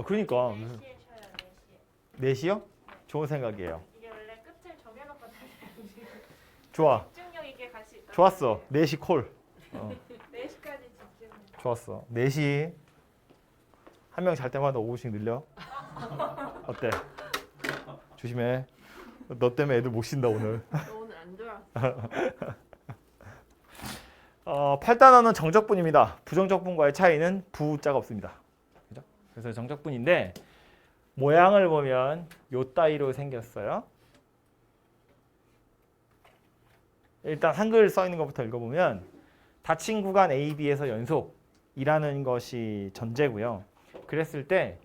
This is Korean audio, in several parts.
그러니까 4시에 쳐요. 4시에. 4시요? 좋은 생각이에요. 이게 원래 끝을 정해놓고 달려야지. 좋아. 집중력 있게 갈 수 있다. 좋았어. 4시 콜. 4시까지 집중. 좋았어. 4시. 한 명 잘 때마다 5분씩 늘려. 어때? 조심해. 너 때문에 애들 못 쉰다 오늘. 너 오늘 안 좋아. 8단원은 정적분입니다. 부정적분과의 차이는 부자가 없습니다. 그죠? 그래서 정적분인데 모양을 보면 요 따위로 생겼어요. 일단 한글 써 있는 것부터 읽어보면 닫힌 구간 AB에서 연속이라는 것이 전제고요. 그랬을 때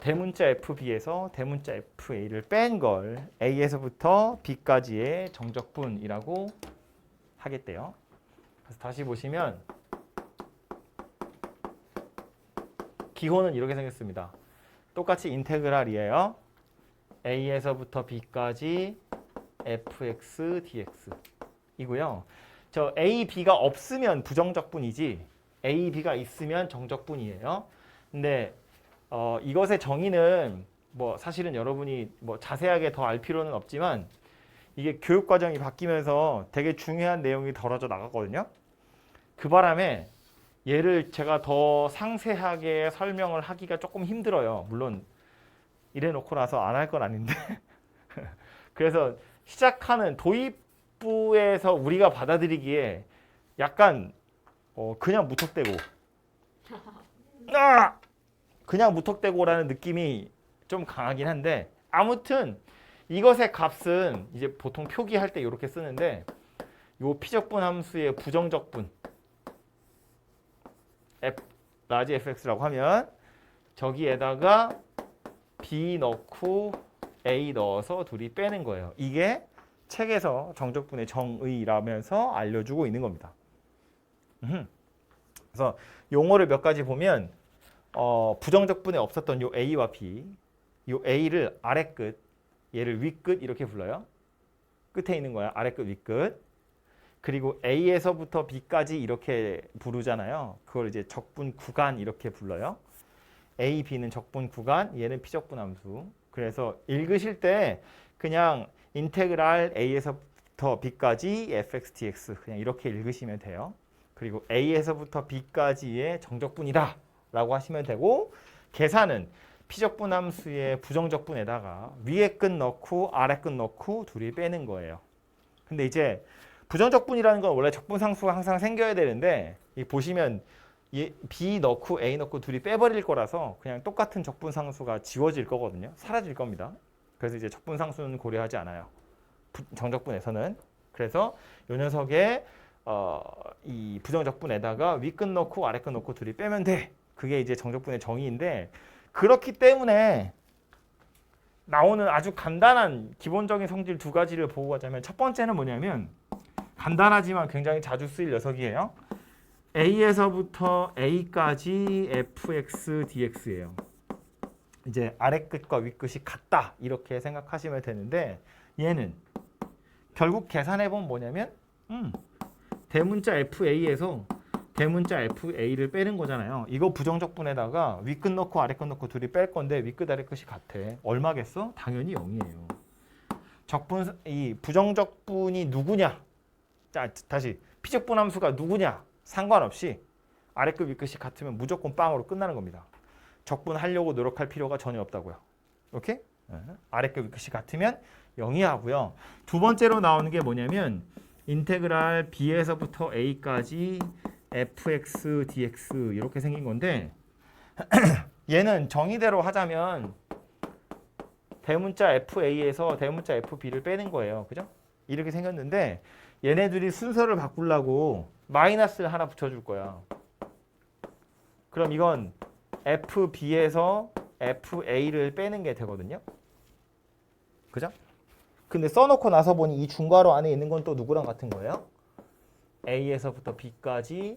대문자 FB에서 대문자 FA를 뺀 걸 A에서부터 B까지의 정적분이라고 하겠대요. 그래서 다시 보시면 기호는 이렇게 생겼습니다. 똑같이 인테그랄이에요. A에서부터 B까지 fx dx 이고요. 저 A, B가 없으면 부정적분이지 A, B가 있으면 정적분이에요. 근데 이것의 정의는 뭐 사실은 여러분이 뭐 자세하게 더 알 필요는 없지만 이게 교육 과정이 바뀌면서 되게 중요한 내용이 덜어져 나갔거든요. 그 바람에 얘를 제가 더 상세하게 설명을 하기가 조금 힘들어요. 물론 이래 놓고 나서 안 할 건 아닌데. 그래서 시작하는 도입부에서 우리가 받아들이기에 약간 그냥 무턱대고 그냥 무턱대고라는 느낌이 좀 강하긴 한데 아무튼 이것의 값은 이제 보통 표기할 때 이렇게 쓰는데 요 피적분 함수의 부정적분 라지 fx라고 하면 저기에다가 b 넣고 a 넣어서 둘이 빼는 거예요. 이게 책에서 정적분의 정의라면서 알려주고 있는 겁니다. 그래서 용어를 몇 가지 보면 부정적분에 없었던 요 a와 b, 요 a를 아래 끝, 얘를 위 끝 이렇게 불러요. 끝에 있는 거야. 아래 끝, 위 끝. 그리고 A에서부터 B까지 이렇게 부르잖아요. 그걸 이제 적분 구간 이렇게 불러요. A, B는 적분 구간, 얘는 피적분 함수. 그래서 읽으실 때 그냥 인테그랄 A에서부터 B까지 fx dx 그냥 이렇게 읽으시면 돼요. 그리고 A에서부터 B까지의 정적분이다 라고 하시면 되고 계산은 피적분 함수의 부정적분에다가 위에 끝 넣고 아래 끝 넣고 둘이 빼는 거예요. 근데 이제 부정적분이라는 건 원래 적분상수가 항상 생겨야 되는데 보시면 B 넣고 A 넣고 둘이 빼버릴 거라서 그냥 똑같은 적분상수가 지워질 거거든요. 사라질 겁니다. 그래서 이제 적분상수는 고려하지 않아요. 정적분에서는. 그래서 이 녀석의 이 부정적분에다가 위 끝 넣고 아래 끝 넣고 둘이 빼면 돼. 그게 이제 정적분의 정의인데 그렇기 때문에 나오는 아주 간단한 기본적인 성질 두 가지를 보고 가자면 첫 번째는 뭐냐면 간단하지만 굉장히 자주 쓰일 녀석이에요. A에서부터 A까지 fx dx예요. 이제 아래 끝과 위 끝이 같다 이렇게 생각하시면 되는데 얘는 결국 계산해 보면 뭐냐면 대문자 fa에서 대문자 fa를 빼는 거잖아요. 이거 부정적분에다가 위 끝 넣고 아래 끝 넣고 둘이 뺄 건데 위 끝 아래 끝이 같아. 얼마겠어? 당연히 0이에요. 이 부정적분이 누구냐? 자, 다시 피적분 함수가 누구냐? 상관없이 아래 끝 위 끝이 같으면 무조건 빵으로 끝나는 겁니다. 적분하려고 노력할 필요가 전혀 없다고요. 오케이? 아래 끝 위 끝이 같으면 0이 하고요. 두 번째로 나오는 게 뭐냐면 인테그랄 b에서부터 a까지 fx dx 이렇게 생긴 건데 얘는 정의대로 하자면 대문자 fa에서 대문자 fb를 빼는 거예요. 그죠? 이렇게 생겼는데 얘네들이 순서를 바꾸려고 마이너스를 하나 붙여줄 거야. 그럼 이건 fb에서 fa를 빼는 게 되거든요. 그죠? 근데 써놓고 나서 보니 이 중괄호 안에 있는 건 또 누구랑 같은 거예요? A에서부터 B까지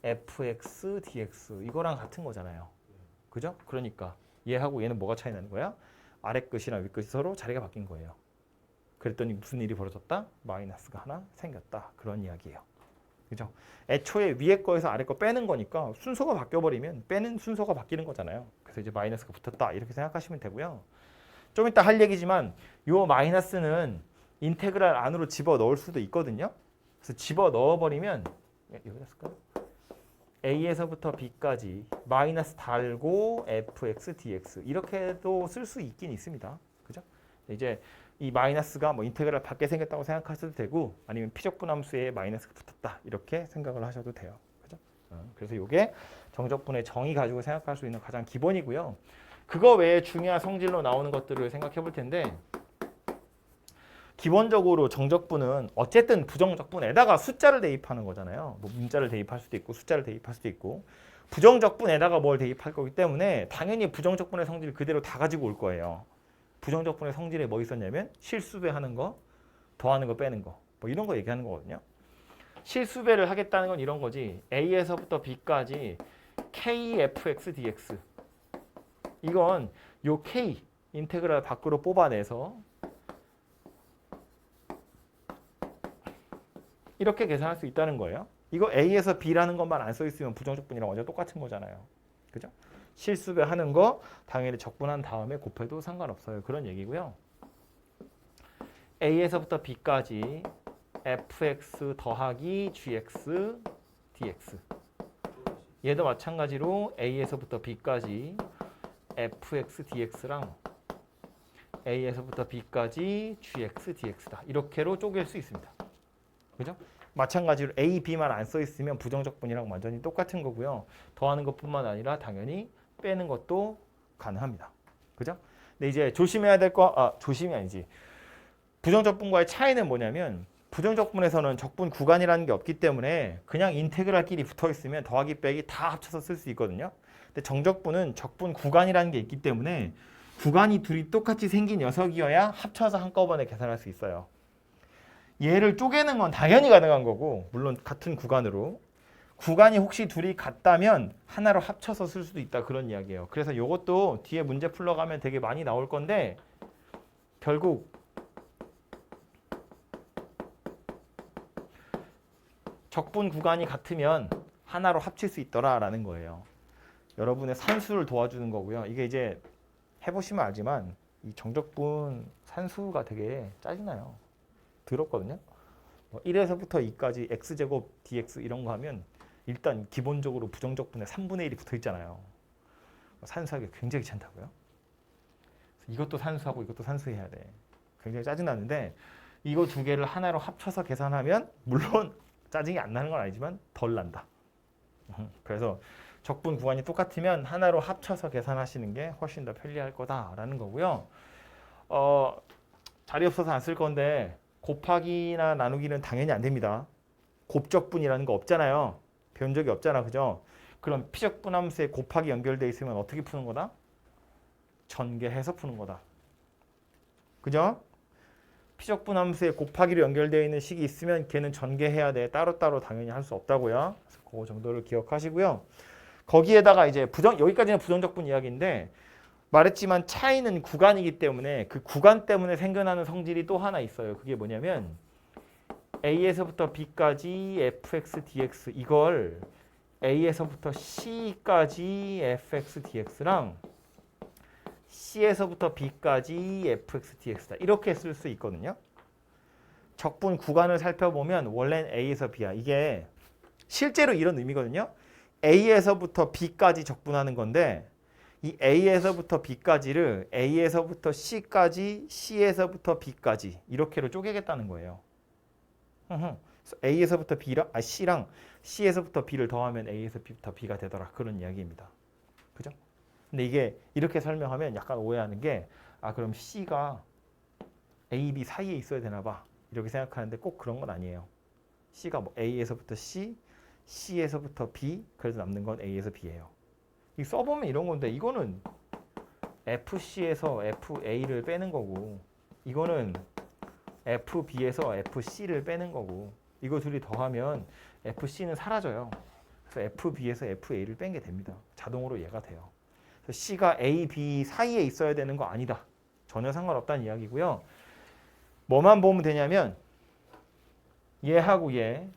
fx dx 이거랑 같은 거잖아요. 그죠? 그러니까 얘하고 얘는 뭐가 차이 나는 거야? 아래 끝이랑 위 끝이 서로 자리가 바뀐 거예요. 그랬더니 무슨 일이 벌어졌다? 마이너스가 하나 생겼다. 그런 이야기예요. 그죠? 애초에 위에 거에서 아래 거 빼는 거니까 순서가 바뀌어버리면 빼는 순서가 바뀌는 거잖아요. 그래서 이제 마이너스가 붙었다 이렇게 생각하시면 되고요. 좀 이따 할 얘기지만 요 마이너스는 인테그랄 안으로 집어 넣을 수도 있거든요. 그래서 집어 넣어버리면 여기다 쓸까요? a에서부터 b까지 마이너스 달고 fx dx 이렇게도 쓸 수 있긴 있습니다. 그죠? 이제 이 마이너스가 뭐 인테그랄 밖에 생겼다고 생각하셔도 되고 아니면 피적분함수에 마이너스가 붙었다 이렇게 생각을 하셔도 돼요. 그죠? 그래서 이게 정적분의 정의 가지고 생각할 수 있는 가장 기본이고요. 그거 외에 중요한 성질로 나오는 것들을 생각해 볼 텐데 기본적으로 정적분은 어쨌든 부정적분에다가 숫자를 대입하는 거잖아요. 뭐 문자를 대입할 수도 있고 숫자를 대입할 수도 있고 부정적분에다가 뭘 대입할 거기 때문에 당연히 부정적분의 성질 그대로 다 가지고 올 거예요. 부정적분의 성질에 뭐 있었냐면 실수배 하는 거, 더하는 거, 빼는 거 뭐 이런 거 얘기하는 거거든요. 실수배를 하겠다는 건 이런 거지. a에서부터 b까지 kfx dx 이건 요 k 인테그랄 밖으로 뽑아내서 이렇게 계산할 수 있다는 거예요. 이거 a에서 b라는 것만 안 써 있으면 부정적분이랑 완전 똑같은 거잖아요. 그죠? 실수배 하는 거 당연히 적분한 다음에 곱해도 상관없어요. 그런 얘기고요. a에서부터 b까지 fx 더하기 gx dx 얘도 마찬가지로 a에서부터 b까지 fx dx랑 a에서부터 b까지 gx dx다. 이렇게로 쪼갤 수 있습니다. 그죠? 마찬가지로 a, b만 안 써 있으면 부정적분이랑 완전히 똑같은 거고요. 더하는 것뿐만 아니라 당연히 빼는 것도 가능합니다. 그죠? 근데 이제 조심해야 될 거, 조심이 아니지. 부정적분과의 차이는 뭐냐면 부정적분에서는 적분 구간이라는 게 없기 때문에 그냥 인테그랄끼리 붙어 있으면 더하기 빼기 다 합쳐서 쓸 수 있거든요. 근데 정적분은 적분 구간이라는 게 있기 때문에 구간이 둘이 똑같이 생긴 녀석이어야 합쳐서 한꺼번에 계산할 수 있어요. 얘를 쪼개는 건 당연히 가능한 거고 물론 같은 구간으로 구간이 혹시 둘이 같다면 하나로 합쳐서 쓸 수도 있다 그런 이야기예요. 그래서 이것도 뒤에 문제 풀러가면 되게 많이 나올 건데 결국 적분 구간이 같으면 하나로 합칠 수 있더라라는 거예요. 여러분의 산수를 도와주는 거고요. 이게 이제 해보시면 알지만 이 정적분 산수가 되게 짜증나요. 들었거든요. 1에서부터 2까지 x제곱 dx 이런 거 하면 일단 기본적으로 부정적분에 3분의 1이 붙어 있잖아요. 산수하기 굉장히 귀찮다고요. 이것도 산수하고 이것도 산수해야 돼. 굉장히 짜증나는데 이거 두 개를 하나로 합쳐서 계산하면 물론 짜증이 안 나는 건 아니지만 덜 난다. 그래서 적분 구간이 똑같으면 하나로 합쳐서 계산하시는 게 훨씬 더 편리할 거다라는 거고요. 자리 없어서 안 쓸 건데 곱하기나 나누기는 당연히 안 됩니다. 곱적분이라는 거 없잖아요. 배운 적이 없잖아. 그죠? 그럼 피적분함수에 곱하기 연결되어 있으면 어떻게 푸는 거다? 전개해서 푸는 거다. 그죠? 피적분함수에 곱하기로 연결되어 있는 식이 있으면 걔는 전개해야 돼. 따로따로 당연히 할 수 없다고요. 그래서 그 정도를 기억하시고요. 거기에다가 이제 여기까지는 부정적분 이야기인데 말했지만 차이는 구간이기 때문에 그 구간 때문에 생겨나는 성질이 또 하나 있어요. 그게 뭐냐면 a에서부터 b까지 fx dx 이걸 a에서부터 c까지 fx dx랑 c에서부터 b까지 fx dx다. 이렇게 쓸 수 있거든요. 적분 구간을 살펴보면 원래는 a에서 b야. 이게 실제로 이런 의미거든요. a에서부터 b까지 적분하는 건데 이 a에서부터 b까지를 a에서부터 c까지 c에서부터 b까지 이렇게로 쪼개겠다는 거예요. a에서부터 c랑 c에서부터 b를 더하면 a에서 b부터 b가 되더라. 그런 이야기입니다. 그죠? 근데 이게 이렇게 설명하면 약간 오해하는 게 그럼 c가 a, b 사이에 있어야 되나 봐. 이렇게 생각하는데 꼭 그런 건 아니에요. c가 뭐 a에서부터 c, c에서부터 b 그래서 남는 건 a에서 b예요. 이 써보면 이런 건데 이거는 FC에서 FA를 빼는 거고 이거는 FB에서 FC를 빼는 거고 이거 둘이 더하면 FC는 사라져요. 그래서 FB에서 FA를 뺀 게 됩니다. 자동으로 얘가 돼요. 그래서 C가 A, B 사이에 있어야 되는 거 아니다. 전혀 상관없다는 이야기고요. 뭐만 보면 되냐면 얘하고 얘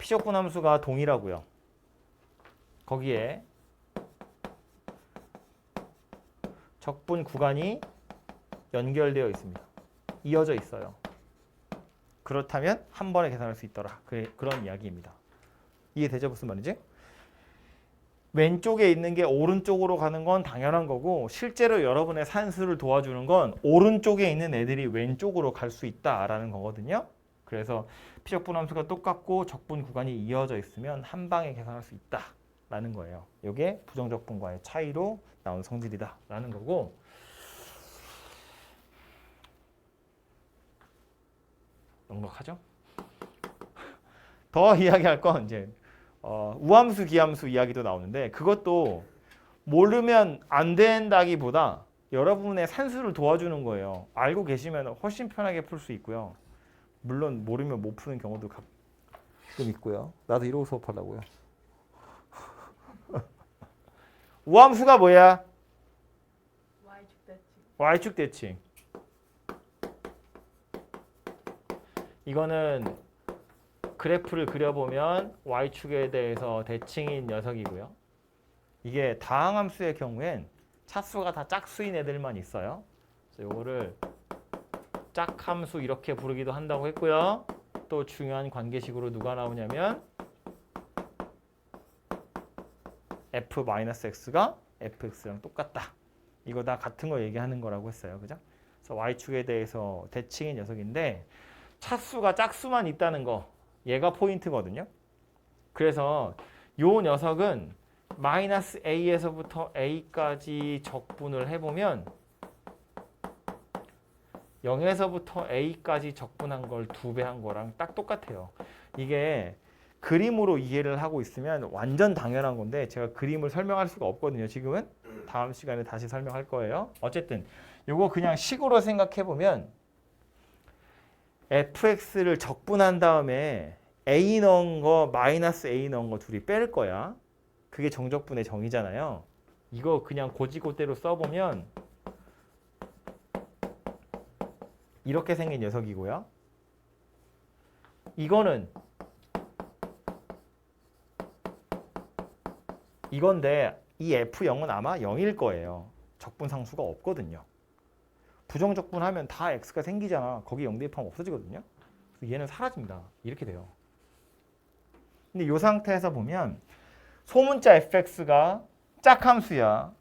피적분 함수가 동일하고요. 거기에 적분 구간이 연결되어 있습니다. 이어져 있어요. 그렇다면 한 번에 계산할 수 있더라. 그런 이야기입니다. 이해되죠? 무슨 말인지? 왼쪽에 있는 게 오른쪽으로 가는 건 당연한 거고 실제로 여러분의 산수를 도와주는 건 오른쪽에 있는 애들이 왼쪽으로 갈 수 있다라는 거거든요. 그래서 피적분 함수가 똑같고 적분 구간이 이어져 있으면 한 방에 계산할 수 있다라는 거예요. 이게 부정적분과의 차이로 나온 성질이다라는 거고 넉넉하죠? 더 이야기할 건 이제 우함수, 기함수 이야기도 나오는데 그것도 모르면 안 된다기보다 여러분의 산수를 도와주는 거예요. 알고 계시면 훨씬 편하게 풀 수 있고요. 물론 모르면 못 푸는 경우도 가끔 있고요. 나도 이러고 수업하려고요. 우함수가 뭐야? Y축 대칭. Y축 대칭. 이거는 그래프를 그려보면 Y축에 대해서 대칭인 녀석이고요. 이게 다항함수의 경우엔 차수가 다 짝수인 애들만 있어요. 그래서 이거를 짝함수 이렇게 부르기도 한다고 했고요. 또 중요한 관계식으로 누가 나오냐면 f-x가 fx랑 똑같다. 이거 다 같은 거 얘기하는 거라고 했어요. 그죠? 그래서 Y축에 대해서 대칭인 녀석인데 차수가 짝수만 있다는 거 얘가 포인트거든요. 그래서 요 녀석은 마이너스 a에서부터 a까지 적분을 해보면 0에서부터 a까지 적분한 걸 2배 한 거랑 딱 똑같아요. 이게 그림으로 이해를 하고 있으면 완전 당연한 건데 제가 그림을 설명할 수가 없거든요. 지금은 다음 시간에 다시 설명할 거예요. 어쨌든 요거 그냥 식으로 생각해 보면 fx를 적분한 다음에 a 넣은 거 마이너스 a 넣은 거 둘이 뺄 거야. 그게 정적분의 정의잖아요. 이거 그냥 고지고대로 써보면 이렇게 생긴 녀석이고요. 이건데 이 f0은 아마 0일 거예요. 적분 상수가 없거든요. 부정적분 하면 다 x가 생기잖아. 거기 0 대입하면 없어지거든요. 그래서 얘는 사라집니다. 이렇게 돼요. 근데 이 상태에서 보면 소문자 fx가 짝함수야.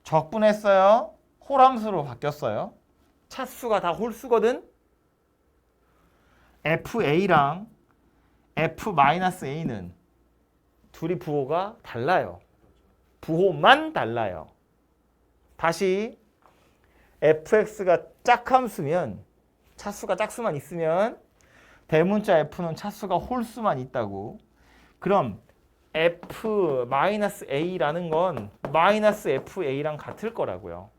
적분했어요. 홀함수로 바뀌었어요. 차수가 다 홀수거든. fa랑 f-a는 둘이 부호가 달라요. 부호만 달라요. 다시 fx가 짝함수면 차수가 짝수만 있으면 대문자 f는 차수가 홀수만 있다고. 그럼 f-a라는 건 마이너스 fa랑 같을 거라고요.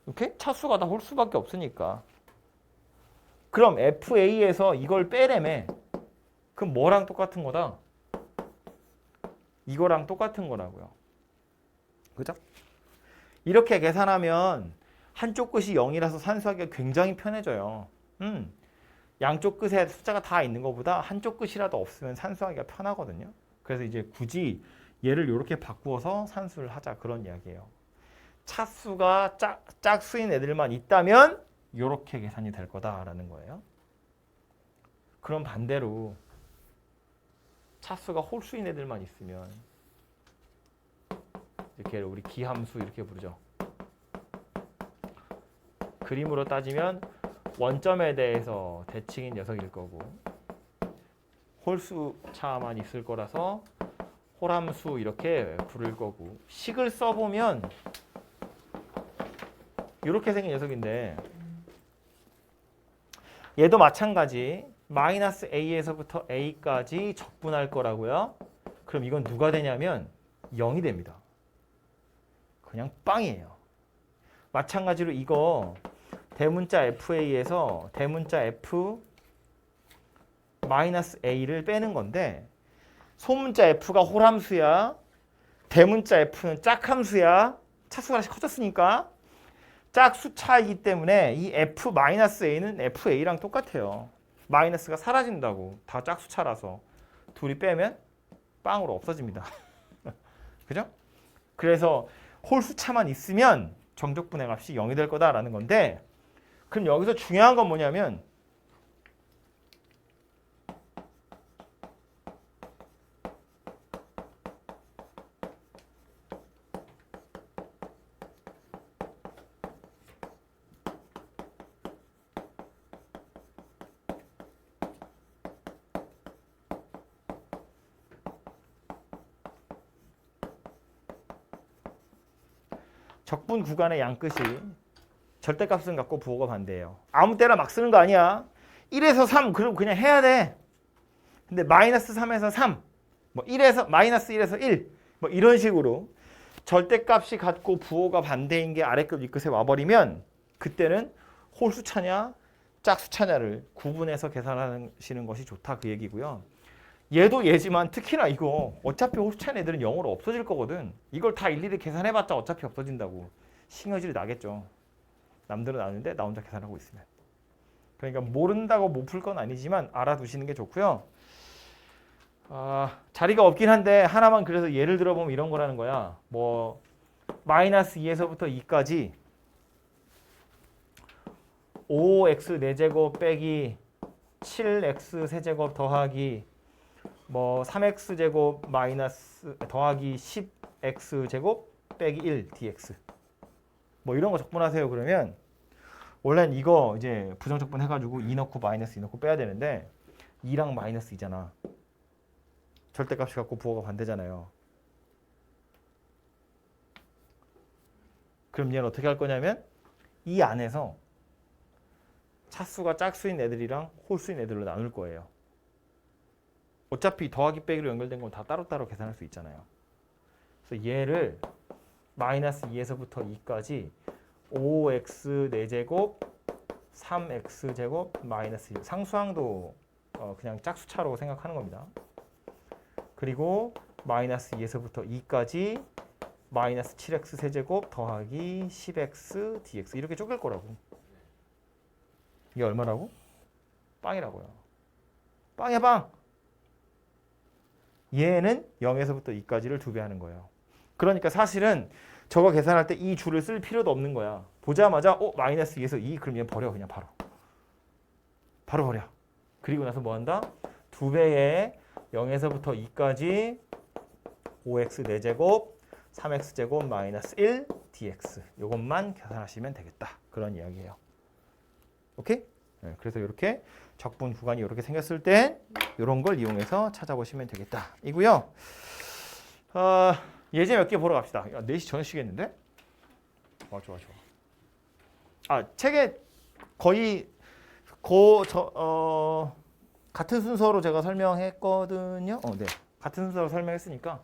이렇게 차수가 다 홀수밖에 없으니까. 그럼 fa에서 이걸 빼래매. 그럼 뭐랑 똑같은 거다? 이거랑 똑같은 거라고요. 그죠? 이렇게 계산하면 한쪽 끝이 0이라서 산수하기가 굉장히 편해져요. 양쪽 끝에 숫자가 다 있는 것보다 한쪽 끝이라도 없으면 산수하기가 편하거든요. 그래서 이제 굳이 얘를 이렇게 바꾸어서 산수를 하자 그런 이야기예요. 차수가 짝수인 애들만 있다면 이렇게 계산이 될 거다라는 거예요. 그럼 반대로 차수가 홀수인 애들만 있으면 이렇게 우리 기함수 이렇게 부르죠. 그림으로 따지면 원점에 대해서 대칭인 녀석일 거고 홀수 차만 있을 거라서 홀함수 이렇게 부를 거고 식을 써보면 이렇게 생긴 녀석인데 얘도 마찬가지 마이너스 a에서부터 a까지 적분할 거라고요. 그럼 이건 누가 되냐면 0이 됩니다. 그냥 빵이에요. 마찬가지로 이거 대문자 fa에서 대문자 f 마이너스 a를 빼는 건데 소문자 f가 홀함수야. 대문자 f는 짝함수야. 차수가 다시 커졌으니까 짝수 차이기 때문에 이 f-a는 fa랑 똑같아요. 마이너스가 사라진다고. 다 짝수차라서. 둘이 빼면 빵으로 없어집니다. 그죠? 그래서 홀수차만 있으면 정적분의 값이 0이 될 거다라는 건데, 그럼 여기서 중요한 건 뭐냐면 적분 구간의 양끝이 절대값은 갖고 부호가 반대예요. 아무 때나 막 쓰는 거 아니야. 1에서 3 그럼 그냥 해야 돼. 근데 마이너스 3에서 3, 뭐 1에서 마이너스 1에서 1, 뭐 이런 식으로 절대값이 갖고 부호가 반대인 게 아래끝 윗끝에 와버리면 그때는 홀수차냐 짝수차냐를 구분해서 계산하시는 것이 좋다 그 얘기고요. 얘도 얘지만 특히나 이거 어차피 홀수차인 애들은 0으로 없어질 거거든. 이걸 다 일일이 계산해봤자 어차피 없어진다고. 신경질이 나겠죠. 남들은 아는데 나 혼자 계산하고 있으면. 그러니까 모른다고 못 풀 건 아니지만 알아두시는 게 좋고요. 자리가 없긴 한데 하나만 그래서 예를 들어보면 이런 거라는 거야. 뭐 마이너스 2에서부터 2까지 5x 4제곱 빼기 7x 세제곱 더하기 뭐 3x 제곱 마이너스 더하기 10x 제곱 빼기 1 dx 뭐 이런 거 적분하세요. 그러면 원래는 이거 이제 부정적분 해가지고 2 넣고 마이너스 2 넣고 빼야 되는데 2랑 마이너스 2잖아. 절대값이 갖고 부호가 반대잖아요. 그럼 얘는 어떻게 할 거냐면 이 안에서 차수가 짝수인 애들이랑 홀수인 애들로 나눌 거예요. 어차피 더하기 빼기로 연결된 건 다 따로따로 계산할 수 있잖아요. 그래서 얘를 마이너스 2에서부터 2까지 5x 4제곱 3x 제곱 마이너스 1 상수항도 그냥 짝수차로 생각하는 겁니다. 그리고 마이너스 2에서부터 2까지 마이너스 7x 세제곱 더하기 10x dx 이렇게 쪼갤 거라고. 이게 얼마라고? 빵이라고요. 빵이야 빵. 얘는 0에서부터 2까지를 2배 하는 거예요. 그러니까 사실은 저거 계산할 때 이 줄을 쓸 필요도 없는 거야. 보자마자 마이너스 2에서 2 그럼 얘 버려 그냥 바로. 바로 버려. 그리고 나서 뭐 한다? 2배의 0에서부터 2까지 5x 4제곱 3x 제곱 마이너스 1 dx 이것만 계산하시면 되겠다. 그런 이야기예요. 오케이? 네, 그래서 이렇게 적분 구간이 이렇게 생겼을 때 이런 걸 이용해서 찾아보시면 되겠다. 이고요. 예제 몇 개 보러 갑시다. 야, 4시 전에 쉬겠는데? 좋아. 책에 거의 같은 순서로 제가 설명했거든요. 네. 같은 순서로 설명했으니까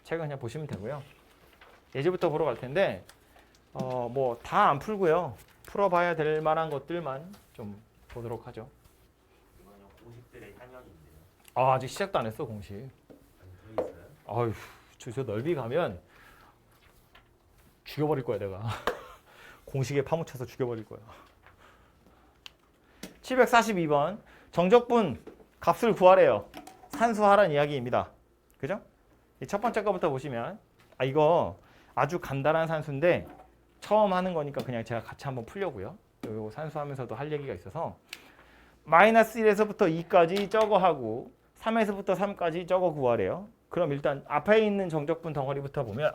책은 그냥 보시면 되고요. 예제부터 보러 갈 텐데 뭐 다 안 풀고요. 풀어봐야 될 만한 것들만 좀 보도록 하죠. 이거는 공식들의 현역인데요. 아직 시작도 안 했어 공식. 아니 더 있어요? 아휴 저 넓이 가면 죽여버릴 거야 내가. 공식에 파묻혀서 죽여버릴 거야. 742번 정적분 값을 구하래요. 산수하라는 이야기입니다. 그죠? 첫 번째 거부터 보시면 이거 아주 간단한 산수인데 처음 하는 거니까 그냥 제가 같이 한번 풀려고요. 이거 산수하면서도 할 얘기가 있어서 마이너스 1에서부터 2까지 저거 하고 3에서부터 3까지 저거 구하래요. 그럼 일단 앞에 있는 정적분 덩어리부터 보면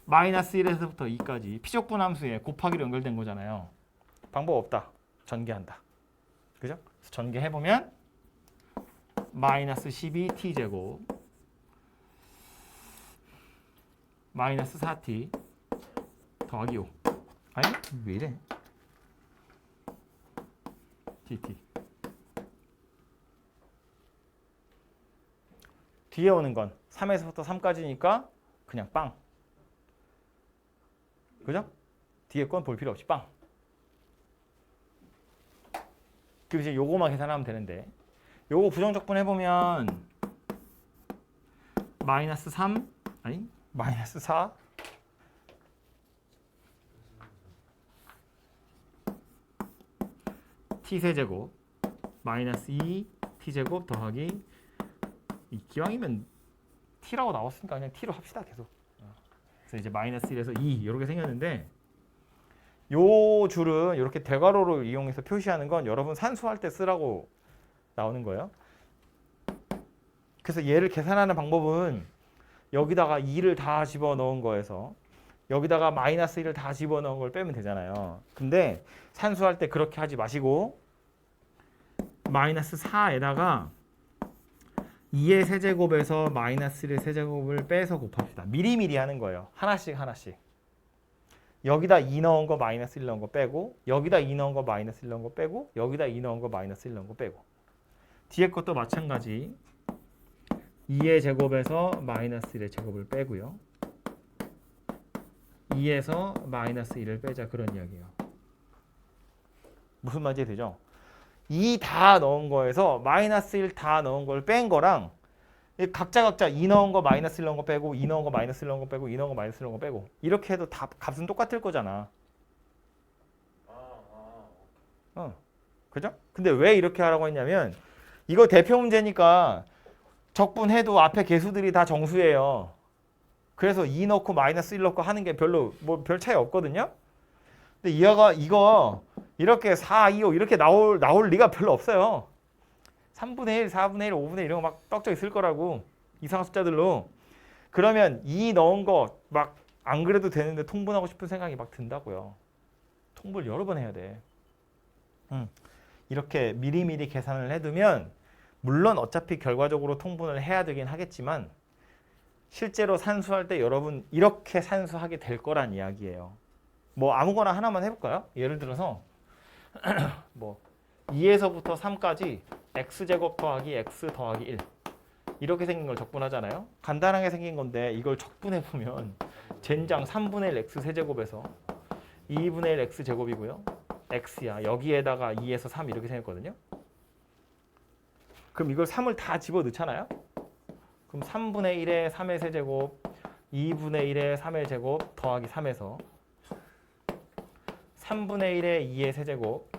마이너스 1에서부터 2까지 피적분 함수에 곱하기로 연결된 거잖아요. 방법 없다. 전개한다. 그죠? 그래서 전개해보면 마이너스 12t제곱 마이너스 4t 더하기 5 아니 왜 이래 dt 뒤에 오는 건 3에서부터 3까지니까 그냥 빵. 그죠? 뒤에 건 볼 필요 없이 빵. 그럼 이제 요거만 계산하면 되는데 요거 부정적분 해보면 마이너스 3 아니 마이너스 4 3 t세제곱 마이너스 2t제곱 더하기 이 기왕이면 t라고 나왔으니까 그냥 t로 합시다 계속. 그래서 이제 마이너스 1에서 2 이렇게 생겼는데 요 줄은 이렇게 대괄호를 이용해서 표시하는 건 여러분 산수할 때 쓰라고 나오는 거예요. 그래서 얘를 계산하는 방법은 여기다가 2를 다 집어넣은 거에서 여기다가 마이너스 1을 다 집어넣은 걸 빼면 되잖아요. 근데 산수할 때 그렇게 하지 마시고 마이너스 4에다가 2의 세제곱에서 마이너스 1의 세제곱을 빼서 곱합시다. 미리미리 하는 거예요. 하나씩 하나씩. 여기다 2 넣은 거 마이너스 1 넣은 거 빼고 여기다 2 넣은 거 마이너스 1 넣은 거 빼고 여기다 2 넣은 거 마이너스 1 넣은 거 빼고 뒤에 것도 마찬가지 2의 제곱에서 마이너스 1의 제곱을 빼고요. 2에서 마이너스 1을 빼자 그런 이야기예요. 무슨 말인지 되죠? 2 다 넣은 거에서 마이너스 1 다 넣은 걸 뺀 거랑 각자 2 넣은 거 마이너스 1 넣은 거 빼고 2 넣은 거 마이너스 1 넣은 거 빼고 2 넣은 거 마이너스 1 넣은 거 빼고 이렇게 해도 다 값은 똑같을 거잖아. 그죠? 근데 왜 이렇게 하라고 했냐면 이거 대표 문제니까 적분해도 앞에 개수들이 다 정수예요. 그래서 2 넣고 마이너스 1 넣고 하는 게 별로 뭐 별 차이 없거든요. 근데 이거 이렇게 4, 2, 5 이렇게 나올 리가 별로 없어요. 3분의 1, 4분의 1, 5분의 1 이런 거 막 떡져 있을 거라고 이상한 숫자들로. 그러면 2 넣은 거 막 안 그래도 되는데 통분하고 싶은 생각이 막 든다고요. 통분을 여러 번 해야 돼. 이렇게 미리미리 계산을 해두면 물론 어차피 결과적으로 통분을 해야 되긴 하겠지만 실제로 산수할 때 여러분 이렇게 산수하게 될 거란 이야기예요. 뭐 아무거나 하나만 해볼까요? 예를 들어서 뭐 2에서부터 3까지 x제곱 더하기 x 더하기 1 이렇게 생긴 걸 적분하잖아요. 간단하게 생긴 건데 이걸 적분해보면 젠장 3분의 1 x 세제곱에서 2분의 1 x 제곱이고요. x야. 여기에다가 2에서 3 이렇게 생겼거든요. 그럼 이걸 3을 다 집어넣잖아요. 그럼 3분의 1에 3의 세제곱 2분의 1에 3의 제곱 더하기 3에서 3분의 1에 2의 세제곱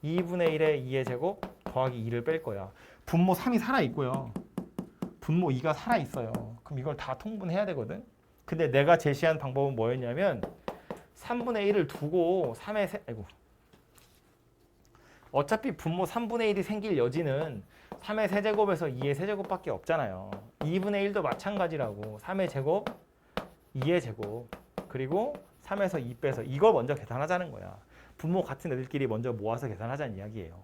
2분의 1에 2의 제곱 더하기 2를 뺄 거야. 분모 3이 살아있고요. 분모 2가 살아있어요. 그럼 이걸 다 통분해야 되거든. 근데 내가 제시한 방법은 뭐였냐면 3분의 1을 두고 3의 어차피 분모 3분의 1이 생길 여지는 3의 세제곱에서 2의 세제곱밖에 없잖아요. 2분의 1도 마찬가지라고 3의 제곱, 2의 제곱 그리고 3에서 2 빼서 이거 먼저 계산하자는 거야. 분모 같은 애들끼리 먼저 모아서 계산하자는 이야기예요.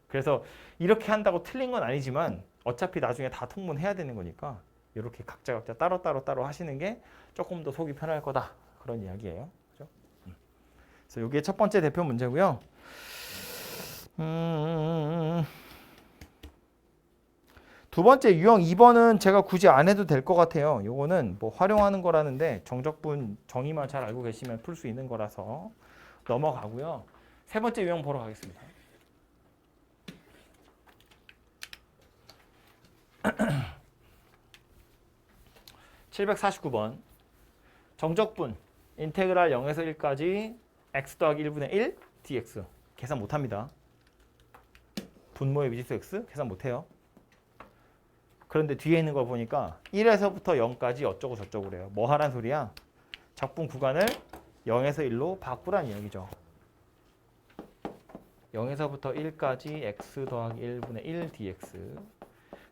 그래서 이렇게 한다고 틀린 건 아니지만 어차피 나중에 다 통분해야 되는 거니까 이렇게 각자 따로 하시는 게 조금 더 속이 편할 거다. 그런 이야기예요. 그죠? 그래서 이게 첫 번째 대표 문제고요. 두 번째 유형 2번은 제가 굳이 안 해도 될 것 같아요. 요거는 뭐 활용하는 거라는데 정적분 정의만 잘 알고 계시면 풀 수 있는 거라서 넘어가고요. 세 번째 유형 보러 가겠습니다. (749번) 정적분 인테그랄 0에서 1까지 x 더하기 1분의 1 dx 계산 못합니다. 분모의 미지수 x 계산 못해요. 그런데 뒤에 있는 거 보니까 1에서부터 0까지 어쩌고 저쩌고 그래요. 뭐 하란 소리야? 적분 구간을 0에서 1로 바꾸란 이야기죠. 0에서부터 1까지 x 더하기 1분의 1 dx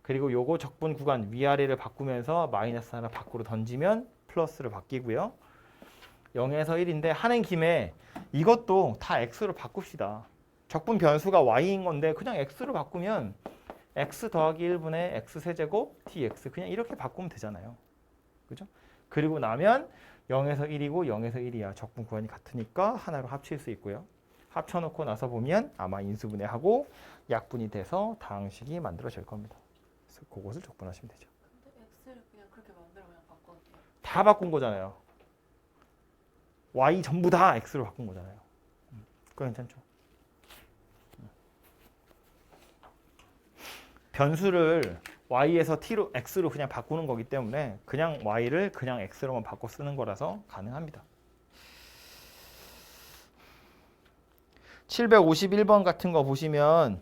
그리고 요거 적분 구간 위아래를 바꾸면서 마이너스 하나 밖으로 던지면 플러스로 바뀌고요. 0에서 1인데 하는 김에 이것도 다 x로 바꿉시다. 적분 변수가 y인 건데 그냥 x로 바꾸면 x 더하기 1분의 x 세제곱 dx 그냥 이렇게 바꾸면 되잖아요. 그죠? 그리고 나면 0에서 1이고 0에서 1이야. 적분 구간이 같으니까 하나로 합칠 수 있고요. 합쳐놓고 나서 보면 아마 인수분해하고 약분이 돼서 다항식이 만들어질 겁니다. 그래서 그것을 적분하시면 되죠. 근데 X를 그냥 그렇게 만들어 그냥 바꿔도 돼요? 다 바꾼 거잖아요. y 전부 다 x로 바꾼 거잖아요. 그거 괜찮죠? 변수를 y에서 t로 x로 그냥 바꾸는 거기 때문에 그냥 y를 그냥 x로만 바꿔 쓰는 거라서 가능합니다. 751번 같은 거 보시면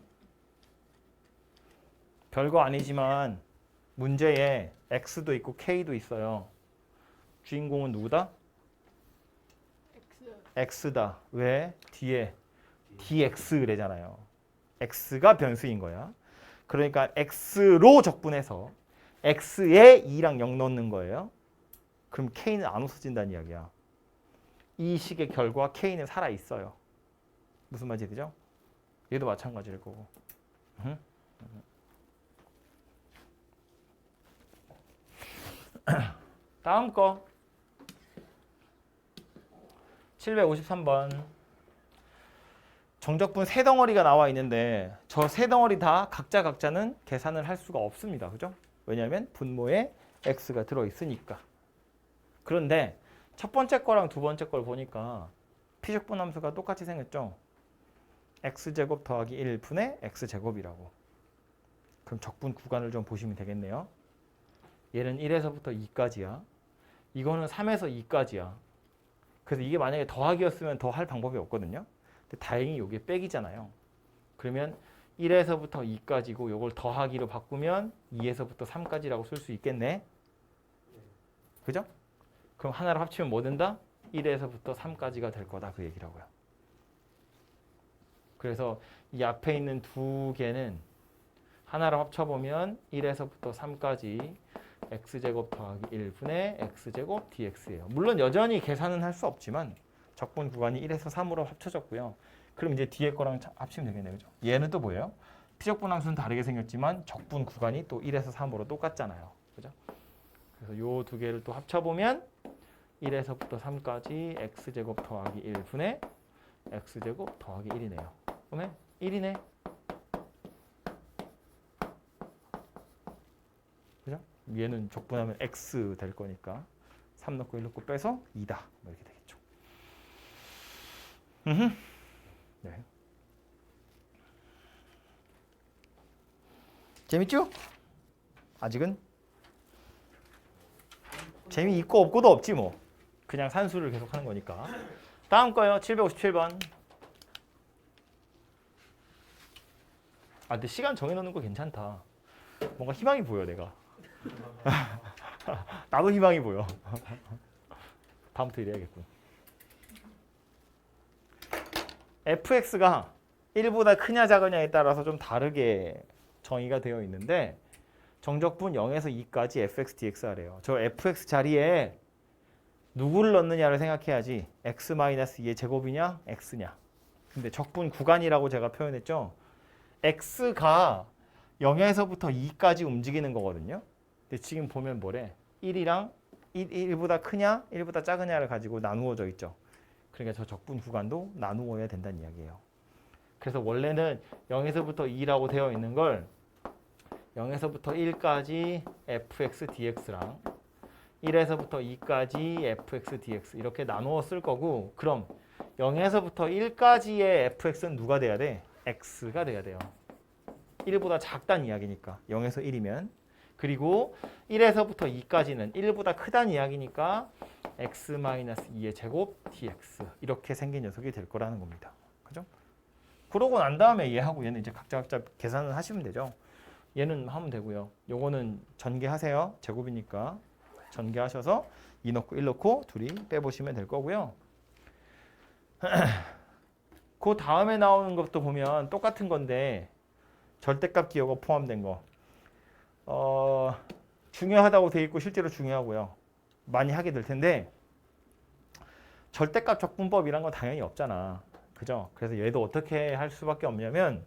별거 아니지만 문제에 x도 있고 k도 있어요. 주인공은 누구다? x다. 왜? 뒤에 dx 그래잖아요. x가 변수인 거야. 그러니까 x로 적분해서 x에 2랑 0 넣는 거예요. 그럼 k는 안 없어진다는 이야기야. 이 식의 결과 k는 살아 있어요. 무슨 말인지 되죠? 얘도 마찬가지일 거고. 다음 거 753번 정적분 세 덩어리가 나와 있는데 저 세 덩어리 다 각자는 계산을 할 수가 없습니다. 그죠? 왜냐하면 분모에 x가 들어있으니까. 그런데 첫 번째 거랑 두 번째 걸 보니까 피적분 함수가 똑같이 생겼죠. x제곱 더하기 1분의 x제곱이라고. 그럼 적분 구간을 좀 보시면 되겠네요. 얘는 1에서부터 2까지야. 이거는 3에서 2까지야. 그래서 이게 만약에 더하기였으면 더 할 방법이 없거든요. 근데 다행히 이게 빼기잖아요. 그러면 1에서부터 2까지고 이걸 더하기로 바꾸면 2에서부터 3까지라고 쓸 수 있겠네. 그죠? 그럼 하나로 합치면 뭐 된다? 1에서부터 3까지가 될 거다. 그 얘기라고요. 그래서 이 앞에 있는 두 개는 하나로 합쳐보면 1에서부터 3까지 x제곱 더하기 1분의 x제곱 dx예요. 물론 여전히 계산은 할 수 없지만 적분 구간이 1에서 3으로 합쳐졌고요. 그럼 이제 뒤에 거랑 합치면 되겠네요. 그죠? 얘는 또 뭐예요? 피적분 함수는 다르게 생겼지만 적분 구간이 또 1에서 3으로 똑같잖아요. 그죠? 그래서 요 두 개를 또 합쳐보면 1에서부터 3까지 x제곱 더하기 1분의 x제곱 더하기 1이네요. 그러면 1이네. 그죠? 얘는 적분하면 x 될 거니까 3 넣고 1 넣고 빼서 2다. 뭐 이렇게 되겠죠. 네. 재밌죠? 아직은? 재미있고 없고도 없지 뭐. 그냥 산수를 계속 하는 거니까. 다음 거요. 757번. 아, 근데 시간 정해놓는 거 괜찮다. 뭔가 희망이 보여, 내가. 나도 희망이 보여. 다음부터 이래야겠군. fx가 1보다 크냐 작으냐에 따라서 좀 다르게 정의가 되어 있는데 정적분 0에서 2까지 fx, dx하래요. 저 fx 자리에 누구를 넣느냐를 생각해야지. x-2의 제곱이냐, x냐. 근데 적분 구간이라고 제가 표현했죠. x가 0에서부터 2까지 움직이는 거거든요. 근데 지금 보면 뭐래? 1이랑 1보다 크냐, 1보다 작으냐를 가지고 나누어져 있죠. 그러니까 저 적분 구간도 나누어야 된다는 이야기예요. 그래서 원래는 0에서부터 2라고 되어 있는 걸 0에서부터 1까지 fx dx랑 1에서부터 2까지 fx dx 이렇게 나누어 쓸 거고, 그럼 0에서부터 1까지의 fx는 누가 돼야 돼? x가 돼야 돼요. 1보다 작다는 이야기니까 0에서 1이면. 그리고 1에서부터 2까지는 1보다 크다는 이야기니까 x-2의 제곱 dx 이렇게 생긴 녀석이 될 거라는 겁니다. 그죠? 그러고 난 다음에 얘하고 얘는 이제 각자 계산을 하시면 되죠. 얘는 하면 되고요. 요거는 전개하세요. 제곱이니까 전개하셔서 2 넣고 1 넣고 둘이 빼보시면 될 거고요. 그 다음에 나오는 것도 보면 똑같은 건데 절대값 기호가 포함된 거. 중요하다고 돼 있고 실제로 중요하고요. 많이 하게 될 텐데 절대값 적분법이란 건 당연히 없잖아. 그죠? 그래서 얘도 어떻게 할 수밖에 없냐면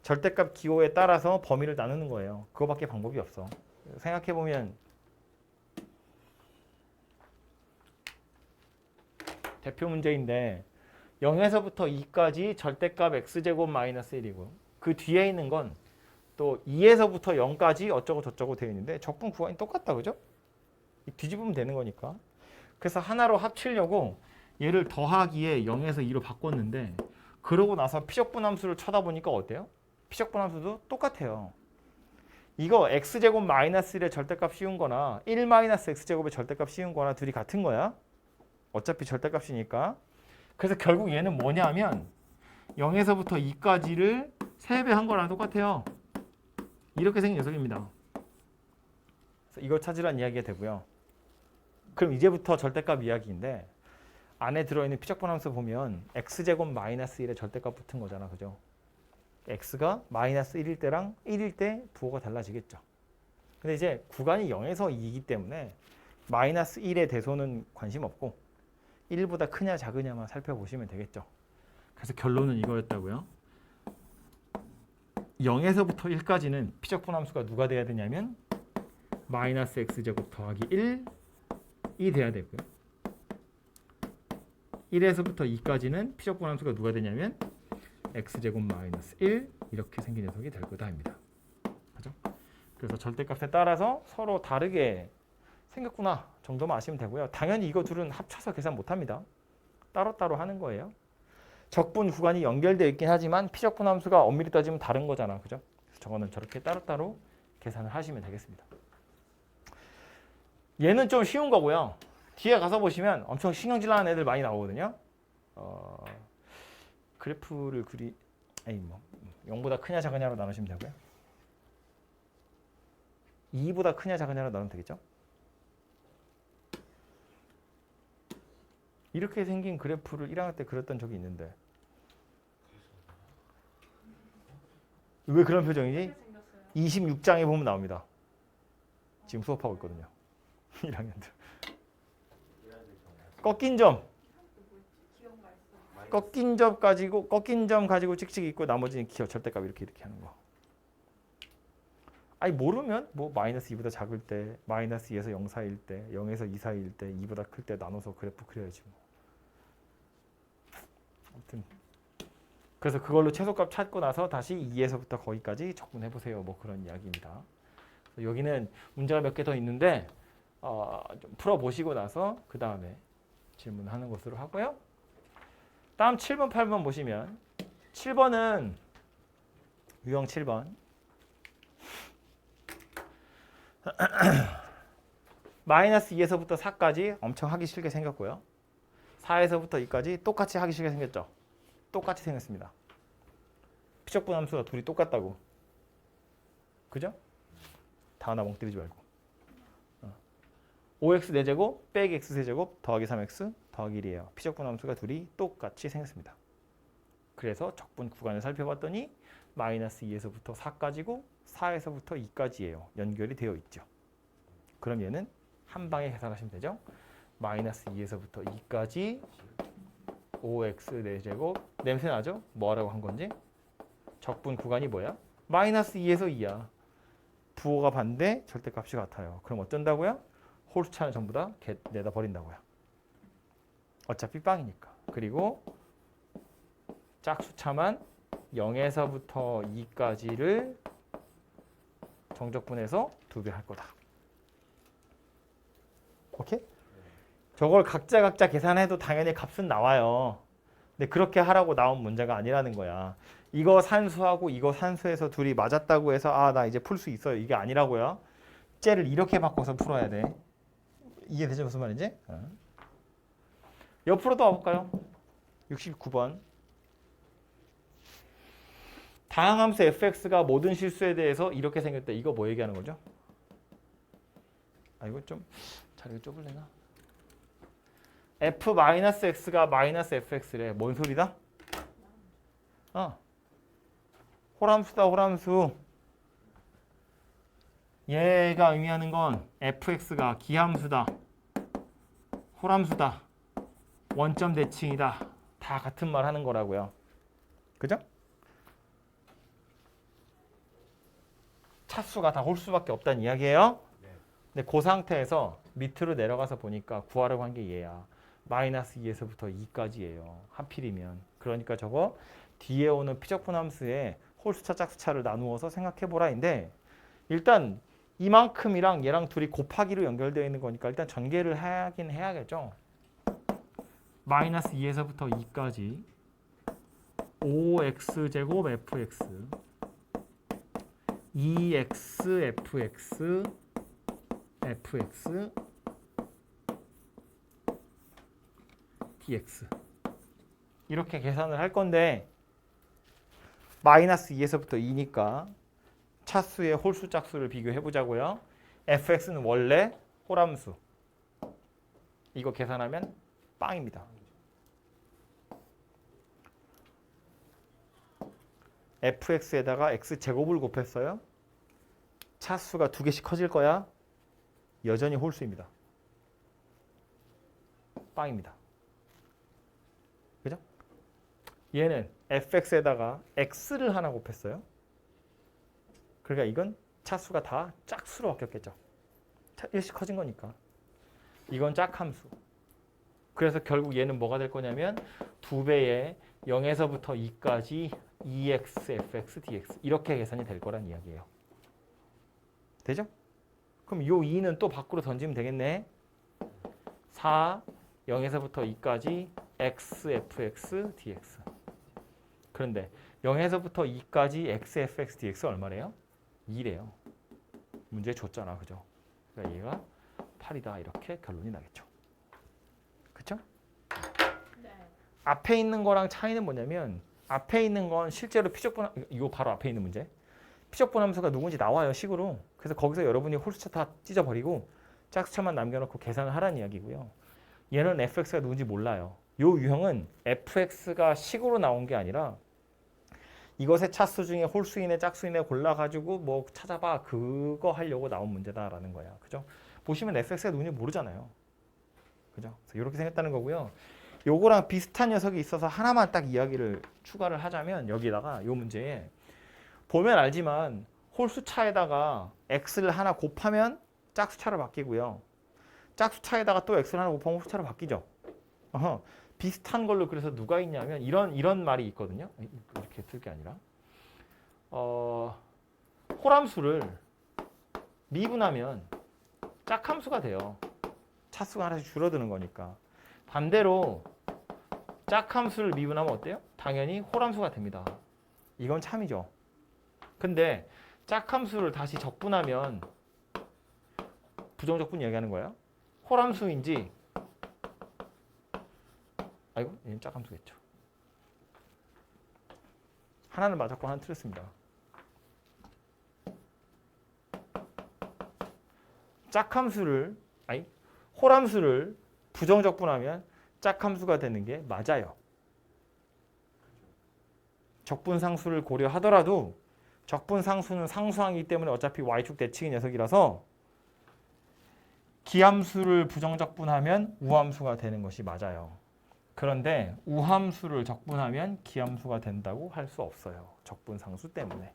절대값 기호에 따라서 범위를 나누는 거예요. 그거밖에 방법이 없어. 생각해보면 대표 문제인데 0에서부터 2까지 절대값 x제곱 마이너스 1이고 그 뒤에 있는 건 또 2에서부터 0까지 어쩌고 저쩌고 되어 있는데 적분 구간이 똑같다. 그죠? 뒤집으면 되는 거니까. 그래서 하나로 합치려고 얘를 더하기에 0에서 2로 바꿨는데 그러고 나서 피적분 함수를 쳐다보니까 어때요? 피적분 함수도 똑같아요. 이거 x제곱 마이너스 1의 절대값 씌운 거나 1 마이너스 x제곱의 절대값 씌운 거나 둘이 같은 거야. 어차피 절대값이니까. 그래서 결국 얘는 뭐냐면 0에서부터 2까지를 3배 한 거랑 똑같아요. 이렇게 생긴 녀석입니다. 그래서 이걸 찾으라는 이야기가 되고요. 그럼 이제부터 절대값 이야기인데 안에 들어있는 피적분함수 보면 x제곱 마이너스 1의 절대값 붙은 거잖아. 그죠? x가 마이너스 1일 때랑 1일 때 부호가 달라지겠죠. 근데 이제 구간이 0에서 2이기 때문에 마이너스 1의 대소는 관심 없고 1보다 크냐 작으냐만 살펴보시면 되겠죠. 그래서 결론은 이거였다고요. 0에서부터 1까지는 피적분함수가 누가 돼야 되냐면 마이너스 x제곱 더하기 1이 돼야 되고요. 1에서부터 2까지는 피적분함수가 누가 되냐면 x제곱 마이너스 1 이렇게 생긴 녀석이 될 거다 입니다. 그죠? 그래서 절대값에 따라서 서로 다르게 생겼구나 정도만 아시면 되고요. 당연히 이거 둘은 합쳐서 계산 못합니다. 따로따로 하는 거예요. 적분 구간이 연결되어 있긴 하지만 피적분함수가 엄밀히 따지면 다른 거잖아. 그죠? 그래서 저거는 저렇게 따로따로 계산을 하시면 되겠습니다. 얘는 좀 쉬운 거고요. 뒤에 가서 보시면 엄청 신경질 나는 애들 많이 나오거든요. 그래프를 아니 뭐 0보다 크냐 작으냐로 나누시면 되고요. 2보다 크냐 작으냐로 나누면 되겠죠. 이렇게 생긴 그래프를 1학년 때 그렸던 적이 있는데 왜 그런 표정이지? 어떻게 생겼어요? 26장에 보면 나옵니다. 지금 수업하고 있거든요. 1학년들. 꺾인 점, 기억 말씀. 꺾인 점 가지고 찍찍이 있고 나머지는 기억 절대값 이렇게 하는 거. 아니 모르면 뭐 마이너스 2보다 작을 때, 마이너스 2에서 0 사이일 때, 0에서 2 사이일 때, 2보다 클 때 나눠서 그래프 그려야지 뭐. 아무튼 그래서 그걸로 최소값 찾고 나서 다시 2에서부터 거기까지 적분해 보세요. 뭐 그런 이야기입니다. 여기는 문제가 몇 개 더 있는데 좀 풀어보시고 나서 그 다음에 질문하는 것으로 하고요. 다음 7번, 8번 보시면 7번은 유형 7번 마이너스 2에서부터 4까지 엄청 하기 싫게 생겼고요. 4에서부터 2까지 똑같이 하기 싫게 생겼죠. 똑같이 생겼습니다. 피적분함수가 둘이 똑같다고. 그죠? 다 하나 멍 때리지 말고. 5x 4제곱 빼기 x 세제곱 더하기 3x 더하기 1이에요. 피적분함수가 둘이 똑같이 생겼습니다. 그래서 적분 구간을 살펴봤더니 마이너스 2에서부터 4까지고 4에서부터 2까지예요. 연결이 되어 있죠. 그럼 얘는 한 방에 계산하시면 되죠. 마이너스 2에서부터 2까지 5x 4제곱 냄새 나죠? 뭐라고 한 건지? 적분 구간이 뭐야? 마이너스 2에서 2야. 부호가 반대, 절대값이 같아요. 그럼 어쩐다고요? 홀수차는 전부 다 내다 버린다고요. 어차피 빵이니까. 그리고 짝수차만 0에서부터 2까지를 정적분해서 2배 할 거다. 오케이? 저걸 각자 계산해도 당연히 값은 나와요. 근데 그렇게 하라고 나온 문제가 아니라는 거야. 이거 산수하고 이거 산수해서 둘이 맞았다고 해서 나 이제 풀 수 있어요. 이게 아니라고요. 쟤를 이렇게 바꿔서 풀어야 돼. 이해되죠? 무슨 말인지? 옆으로 또 와볼까요? 69번. 다항함수 fx가 모든 실수에 대해서 이렇게 생겼다. 이거 뭐 얘기하는 거죠? 이거 좀 자리가 좁을래나? f-x가 마이너스 fx래. 뭔 소리다? 홀함수다, 홀함수. 얘가 의미하는 건 fx가 기함수다, 홀함수다, 원점 대칭이다. 다 같은 말 하는 거라고요. 그죠? 차수가 다 홀수밖에 없다는 이야기예요. 근데 그 상태에서 밑으로 내려가서 보니까 구하려고 한 게 얘야. 마이너스 2에서부터 2까지예요. 하필이면. 그러니까 저거 뒤에 오는 피적분함수에 홀수차, 짝수차를 나누어서 생각해보라인데 일단 이만큼이랑 얘랑 둘이 곱하기로 연결되어 있는 거니까 일단 전개를 하긴 해야겠죠. 마이너스 2에서부터 2까지 5x제곱 fx 2x fx fx dx 이렇게 계산을 할 건데 마이너스 2에서부터 2니까 차수의 홀수 짝수를 비교해 보자고요. fx는 원래 홀함수. 이거 계산하면 빵입니다. fx에다가 x제곱을 곱했어요. 차수가 2개씩 커질 거야. 여전히 홀수입니다. 빵입니다. 그죠? 얘는 fx에다가 x를 하나 곱했어요. 그러니까 이건 차수가 다 짝수로 바뀌었겠죠. 1씩 커진 거니까. 이건 짝함수. 그래서 결국 얘는 뭐가 될 거냐면 2배의 0에서부터 2까지 2x, fx, dx 이렇게 계산이 될 거란 이야기예요. 되죠? 그럼 요 2는 또 밖으로 던지면 되겠네. 4, 0에서부터 2까지 x, fx, dx. 그런데 0에서부터 2까지 x, fx, dx 얼마래요? 2래요. 문제 줬잖아. 그죠? 그러니까 얘가 8이다. 이렇게 결론이 나겠죠. 그쵸? 네. 앞에 있는 거랑 차이는 뭐냐면 앞에 있는 건 실제로 피적분 이거 바로 앞에 있는 문제. 피적분함수가 누군지 나와요. 식으로. 그래서 거기서 여러분이 홀수차 다 찢어버리고 짝수차만 남겨놓고 계산을 하라는 이야기고요. 얘는 fx가 누군지 몰라요. 요 유형은 fx가 식으로 나온 게 아니라 이것의 차수 중에 홀수인의 짝수인의 골라가지고 뭐 찾아봐 그거 하려고 나온 문제다라는 거야. 그죠? 보시면 fx가 누군지 모르잖아요. 그죠? 그래서 이렇게 생겼다는 거고요. 요거랑 비슷한 녀석이 있어서 하나만 딱 이야기를 추가를 하자면 여기다가 요 문제에 보면 알지만 홀수차에다가 x를 하나 곱하면 짝수차로 바뀌고요. 짝수차에다가 또 x를 하나 곱하면 홀수차로 바뀌죠. 비슷한 걸로 그래서 누가 있냐면 이런 말이 있거든요. 이렇게 쓸 게 아니라 홀함수를 미분하면 짝함수가 돼요. 차수가 하나씩 줄어드는 거니까. 반대로 짝함수를 미분하면 어때요? 당연히 홀함수가 됩니다. 이건 참이죠. 근데 짝함수를 다시 적분하면 부정적분 이야기하는 거예요. 홀함수인지 아이고 얘는 짝함수겠죠. 하나는 맞았고 하나는 틀렸습니다. 짝함수를 홀함수를 부정적분하면 짝함수가 되는 게 맞아요. 적분상수를 고려하더라도 적분상수는 상수항이기 때문에 어차피 y축 대칭의 녀석이라서 기함수를 부정적분하면 우함수가 되는 것이 맞아요. 그런데 우함수를 적분하면 기함수가 된다고 할 수 없어요. 적분상수 때문에.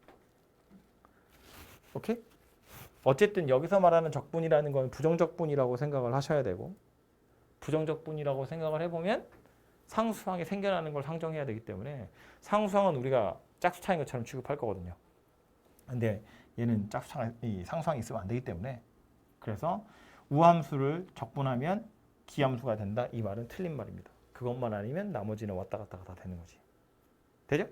오케이? 어쨌든 여기서 말하는 적분이라는 건 부정적분이라고 생각을 하셔야 되고 부정적분이라고 생각을 해보면 상수항이 생겨나는 걸 상정해야 되기 때문에 상수항은 우리가 짝수차인 것처럼 취급할 거거든요. 근데 얘는 상수항이 있으면 안 되기 때문에 그래서 우함수를 적분하면 기함수가 된다. 이 말은 틀린 말입니다. 그것만 아니면 나머지는 왔다 갔다 다 되는 거지. 되죠?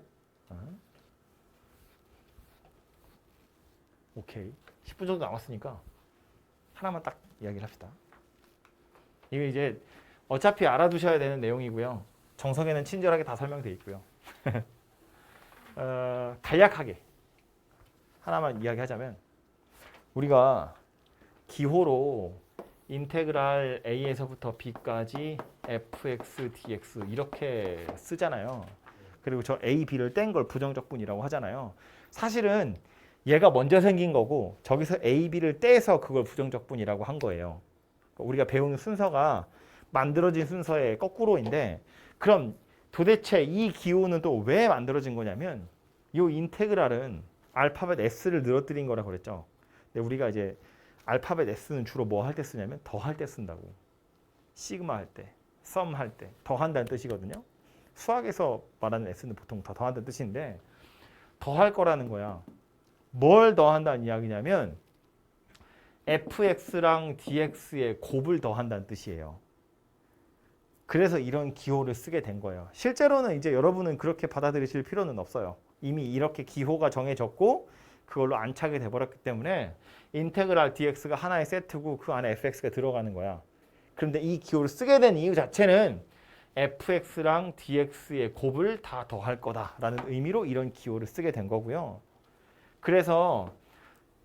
오케이. 10분 정도 남았으니까 하나만 딱 이야기를 합시다. 이거 이제 어차피 알아두셔야 되는 내용이고요. 정석에는 친절하게 다 설명되어 있고요. 간략하게 하나만 이야기하자면 우리가 기호로 인테그랄 a에서부터 b까지 fx, dx 이렇게 쓰잖아요. 그리고 저 a, b를 뗀 걸 부정적분이라고 하잖아요. 사실은 얘가 먼저 생긴 거고 저기서 a, b를 떼서 그걸 부정적분이라고 한 거예요. 우리가 배우는 순서가 만들어진 순서의 거꾸로인데 그럼 도대체 이 기호는 또 왜 만들어진 거냐면 이 인테그랄은 알파벳 s를 늘어뜨린 거라고 그랬죠. 근데 우리가 이제 알파벳 s는 주로 뭐 할 때 쓰냐면 더할 때 쓴다고. 시그마 할 때, 썸 할 때 더한다는 뜻이거든요. 수학에서 말하는 s는 보통 다 더한다는 뜻인데 더할 거라는 거야. 뭘 더한다는 이야기냐면 fx랑 dx의 곱을 더한다는 뜻이에요. 그래서 이런 기호를 쓰게 된 거예요. 실제로는 이제 여러분은 그렇게 받아들이실 필요는 없어요. 이미 이렇게 기호가 정해졌고 그걸로 안착이 돼버렸기 때문에 인테그랄 dx가 하나의 세트고 그 안에 fx가 들어가는 거야. 그런데 이 기호를 쓰게 된 이유 자체는 fx랑 dx의 곱을 다 더할 거다라는 의미로 이런 기호를 쓰게 된 거고요. 그래서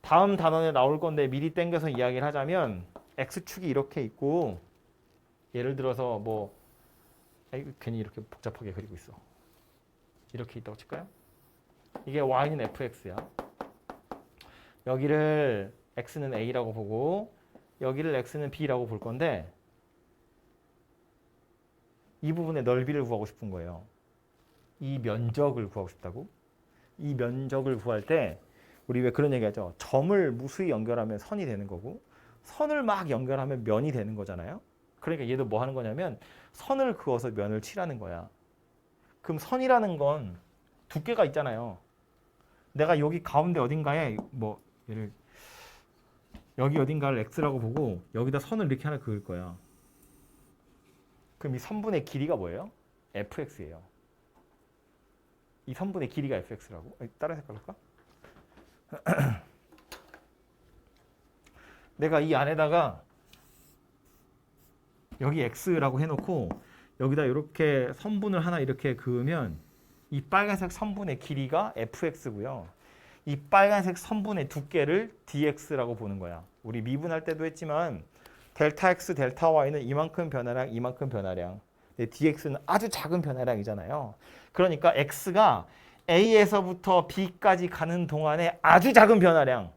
다음 단원에 나올 건데 미리 땡겨서 이야기를 하자면 x축이 이렇게 있고 예를 들어서 뭐 괜히 이렇게 복잡하게 그리고 있어. 이렇게 있다고 칠까요? 이게 y는 fx야. 여기를 x는 a라고 보고 여기를 x는 b라고 볼 건데 이 부분의 넓이를 구하고 싶은 거예요. 이 면적을 구하고 싶다고? 이 면적을 구할 때 우리 왜 그런 얘기 하죠? 점을 무수히 연결하면 선이 되는 거고 선을 막 연결하면 면이 되는 거잖아요. 그러니까 얘도 뭐 하는 거냐면 선을 그어서 면을 칠하는 거야. 그럼 선이라는 건 두께가 있잖아요. 내가 여기 가운데 어딘가에 뭐 얘를 여기 어딘가를 x라고 보고 여기다 선을 이렇게 하나 그을 거야. 그럼 이 선분의 길이가 뭐예요? fx예요. 이 선분의 길이가 fx라고? 다른 색깔로 할까? 내가 이 안에다가 여기 x라고 해놓고 여기다 이렇게 선분을 하나 이렇게 그으면 이 빨간색 선분의 길이가 fx고요. 이 빨간색 선분의 두께를 dx라고 보는 거야. 우리 미분할 때도 했지만 델타 x, 델타 y는 이만큼 변화량, 이만큼 변화량. 근데 dx는 아주 작은 변화량이잖아요. 그러니까 x가 a에서부터 b까지 가는 동안에 아주 작은 변화량.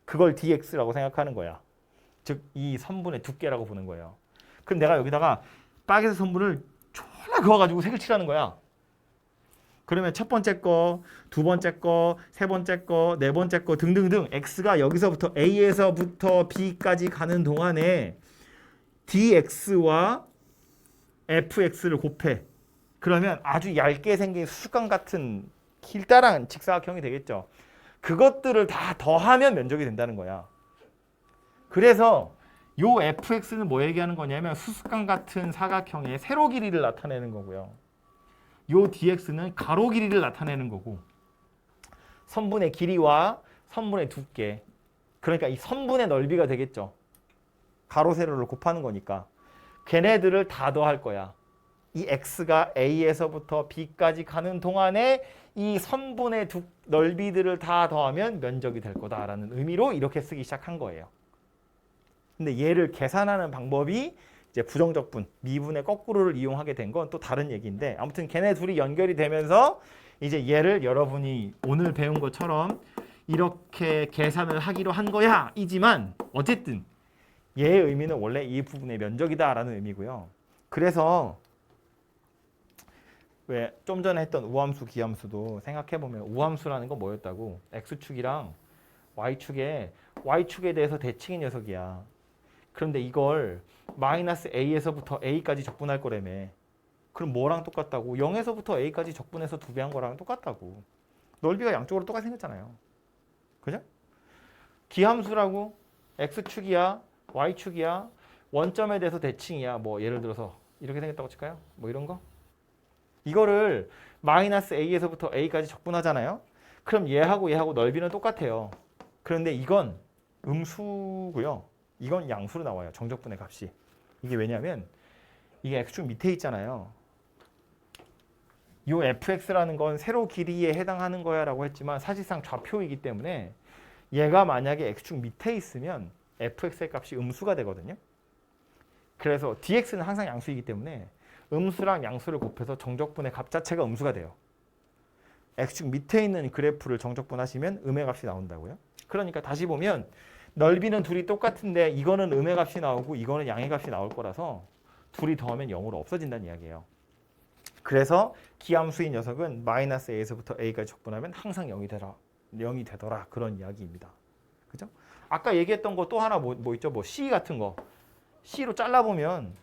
그걸 dx라고 생각하는 거야. 즉 이 선분의 두께라고 보는 거예요. 그럼 내가 여기다가 빨간색 선분을 졸라 그어가지고 색을 칠하는 거야. 그러면 첫 번째 거, 두 번째 거, 세 번째 거, 네 번째 거 등등등 x가 여기서부터 a에서부터 b까지 가는 동안에 dx와 fx를 곱해. 그러면 아주 얇게 생긴 수수깡 같은 길다란 직사각형이 되겠죠. 그것들을 다 더하면 면적이 된다는 거야. 그래서 요 fx는 뭐 얘기하는 거냐면 수수깡 같은 사각형의 세로 길이를 나타내는 거고요. 요 dx는 가로 길이를 나타내는 거고 선분의 길이와 선분의 두께 그러니까 이 선분의 넓이가 되겠죠. 가로 세로를 곱하는 거니까 걔네들을 다 더할 거야. 이 x가 a에서부터 b까지 가는 동안에 이 선분의 넓이들을 다 더하면 면적이 될 거다라는 의미로 이렇게 쓰기 시작한 거예요. 근데 얘를 계산하는 방법이 이제 부정적분, 미분의 거꾸로를 이용하게 된 건 또 다른 얘기인데 아무튼 걔네 둘이 연결이 되면서 이제 얘를 여러분이 오늘 배운 것처럼 이렇게 계산을 하기로 한 거야 이지만 어쨌든 얘의 의미는 원래 이 부분의 면적이다라는 의미고요. 그래서 왜 좀 전에 했던 우함수, 기함수도 생각해보면 우함수라는 건 뭐였다고? x축이랑 y축에 대해서 대칭인 녀석이야. 그런데 이걸 마이너스 a에서부터 a까지 적분할 거라며. 그럼 뭐랑 똑같다고? 0에서부터 a까지 적분해서 2배 한 거랑 똑같다고. 넓이가 양쪽으로 똑같이 생겼잖아요. 그죠? 기함수라고 x축이야, y축이야, 원점에 대해서 대칭이야. 뭐 예를 들어서 이렇게 생겼다고 칠까요? 뭐 이런 거? 이거를 마이너스 a에서부터 a까지 적분하잖아요. 그럼 얘하고 넓이는 똑같아요. 그런데 이건 음수고요. 이건 양수로 나와요. 정적분의 값이. 이게 왜냐면 이게 x축 밑에 있잖아요. 이 fx라는 건 세로 길이에 해당하는 거야 라고 했지만 사실상 좌표이기 때문에 얘가 만약에 x축 밑에 있으면 fx의 값이 음수가 되거든요. 그래서 dx는 항상 양수이기 때문에 음수랑 양수를 곱해서 정적분의 값 자체가 음수가 돼요. x축 밑에 있는 그래프를 정적분하시면 음의 값이 나온다고요. 그러니까 다시 보면 넓이는 둘이 똑같은데 이거는 음의 값이 나오고 이거는 양의 값이 나올 거라서 둘이 더하면 0으로 없어진다는 이야기예요. 그래서 기함수인 녀석은 마이너스 a에서부터 a까지 적분하면 항상 0이 되더라 그런 이야기입니다. 그죠? 아까 얘기했던 거 또 하나 뭐 있죠? 뭐 c 같은 거. c로 잘라보면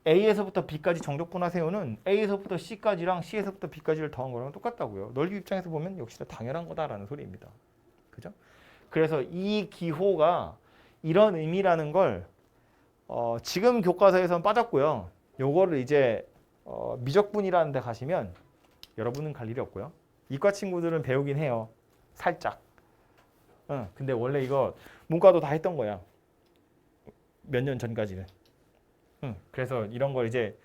a에서부터 b까지 정적분하세요는 a에서부터 c까지랑 c에서부터 b까지를 더한 거랑 똑같다고요. 넓이 입장에서 보면 역시 당연한 거다라는 소리입니다. 그죠? 그래서 이 기호가 이런 의미라는 걸 지금 교과서에서는 빠졌고요. 요거를 이제 미적분이라는 데 가시면 여러분은 갈 일이 없고요. 이과 친구들은 배우긴 해요. 살짝. 근데 원래 이거 문과도 다 했던 거야. 몇 년 전까지는. 그래서 이런 걸 이제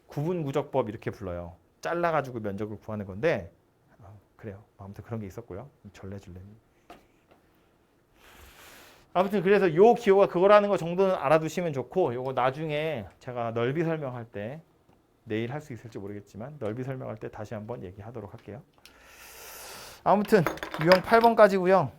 구분구적법 이렇게 불러요. 잘라가지고 면적을 구하는 건데 그래요. 아무튼 그런 게 있었고요. 전래줄래. 아무튼 그래서 요 기호가 그거라는 거 정도는 알아두시면 좋고 요거 나중에 제가 넓이 설명할 때 내일 할 수 있을지 모르겠지만 넓이 설명할 때 다시 한번 얘기하도록 할게요. 아무튼 유형 8번까지고요.